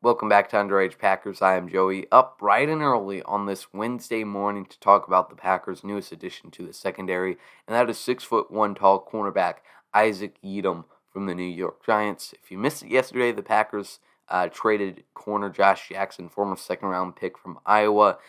Welcome back to Underage Packers. I am Joey, up bright and early on this Wednesday morning to talk about the Packers' newest addition to the secondary, and that is 6'1" tall cornerback Isaac Yiadom from the New York Giants. If you missed it yesterday, the Packers traded corner Josh Jackson, former second-round pick from Iowa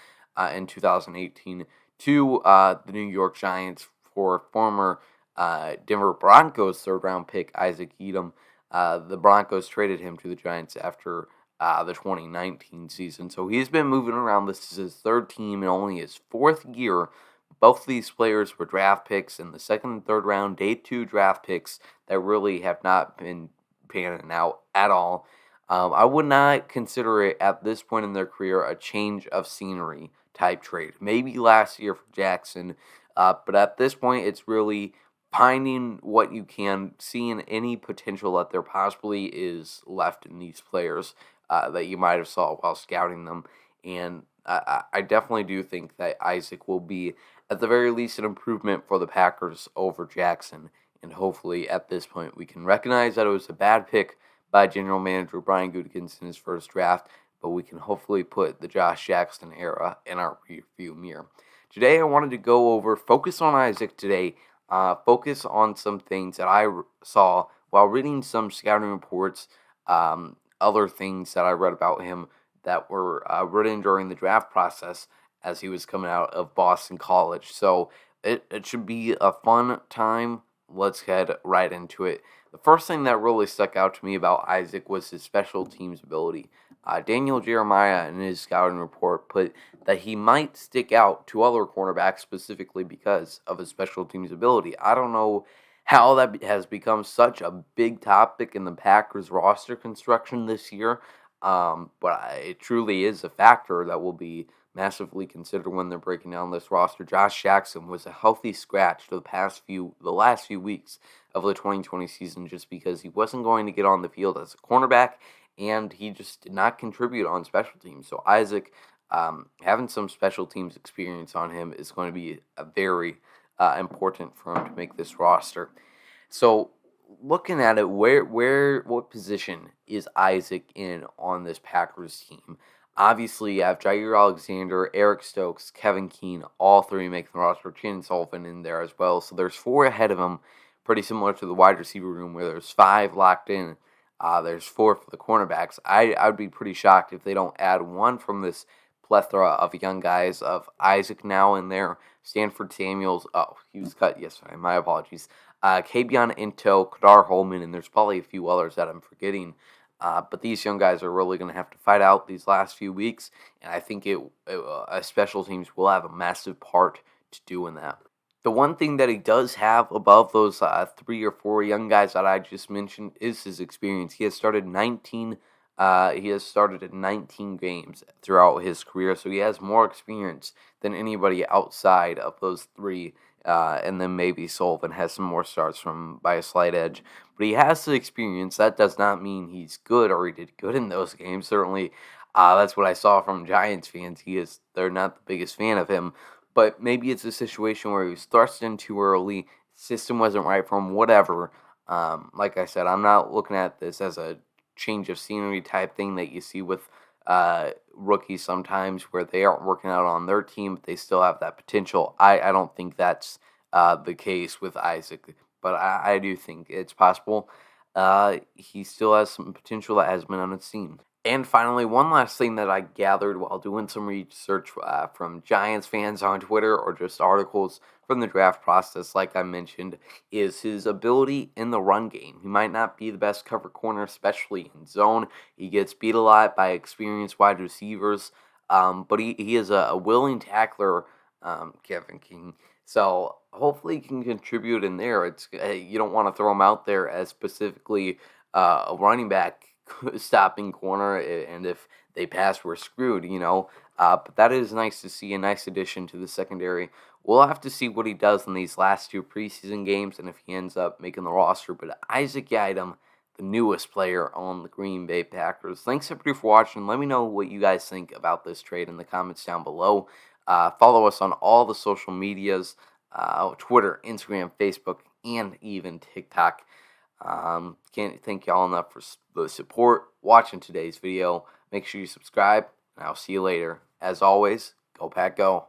in 2018, to the New York Giants for former Denver Broncos third-round pick Isaac Yiadom. The Broncos traded him to the Giants after the 2019 season. So he's been moving around. This is his third team in only his fourth year. Both of these players were draft picks in the second and third round, day 2 draft picks that really have not been panning out at all. I would not consider it at this point in their career a change of scenery type trade. Maybe last year for Jackson, but at this point it's really finding what you can, seeing any potential that there possibly is left in these players that you might have saw while scouting them. And I definitely do think that Isaac will be, at the very least, an improvement for the Packers over Jackson. And hopefully, at this point, we can recognize that it was a bad pick by General Manager Brian Gutekunst in his first draft, but we can hopefully put the Josh Jackson era in our rearview mirror. Today, I wanted to focus on Isaac today, focus on some things that I saw while reading some scouting reports, other things that I read about him that were written during the draft process as he was coming out of Boston College. So it should be a fun time. Let's head right into it. The first thing that really stuck out to me about Isaac was his special teams ability. Daniel Jeremiah in his scouting report put that he might stick out to other cornerbacks specifically because of his special teams ability. I don't know how that has become such a big topic in the Packers roster construction this year, but it truly is a factor that will be massively considered when they're breaking down this roster. Josh Jackson was a healthy scratch for the last few weeks of the 2020 season just because he wasn't going to get on the field as a cornerback, and he just did not contribute on special teams. So Isaac, having some special teams experience on him is going to be a very important for him to make this roster. So looking at it, what position is Isaac in on this Packers team? Obviously, you have Jair Alexander, Eric Stokes, Kevin Keene, all three making the roster. Chandon Sullivan in there as well. So there's 4 ahead of him, pretty similar to the wide receiver room where there's 5 locked in. There's 4 for the cornerbacks. I would be pretty shocked if they don't add 1 from this plethora of young guys, of Isaac now in there, Stanford Samuels, he was cut yesterday, my apologies, Kabion Into, Kadar Holman, and there's probably a few others that I'm forgetting, but these young guys are really going to have to fight out these last few weeks, and I think special teams will have a massive part to do in that. The one thing that he does have above those 3 or 4 young guys that I just mentioned is his experience. He has started in 19 games throughout his career, so he has more experience than anybody outside of those 3. And then maybe Sullivan has some more starts by a slight edge. But he has the experience. That does not mean he's good or he did good in those games. Certainly, that's what I saw from Giants fans. They're not the biggest fan of him. But maybe it's a situation where he was thrust in too early, system wasn't right for him, whatever. Like I said, I'm not looking at this as a change of scenery type thing that you see with rookies sometimes where they aren't working out on their team, but they still have that potential. I don't think that's the case with Isaac, but I do think it's possible. He still has some potential that has been unseen. And finally, one last thing that I gathered while doing some research from Giants fans on Twitter or just articles from the draft process, like I mentioned, is his ability in the run game. He might not be the best cover corner, especially in zone. He gets beat a lot by experienced wide receivers, but he is a willing tackler, Kevin King. So hopefully he can contribute in there. You don't want to throw him out there as specifically a running back stopping corner, and if they pass, we're screwed, But that is nice to see, a nice addition to the secondary. We'll have to see what he does in these last 2 preseason games and if he ends up making the roster. But Isaac Yiadom, the newest player on the Green Bay Packers. Thanks everybody for watching. Let me know what you guys think about this trade in the comments down below. Follow us on all the social medias, Twitter, Instagram, Facebook, and even TikTok. Can't thank y'all enough for the support watching today's video. Make sure you subscribe, and I'll see you later. As always, go Pack Go.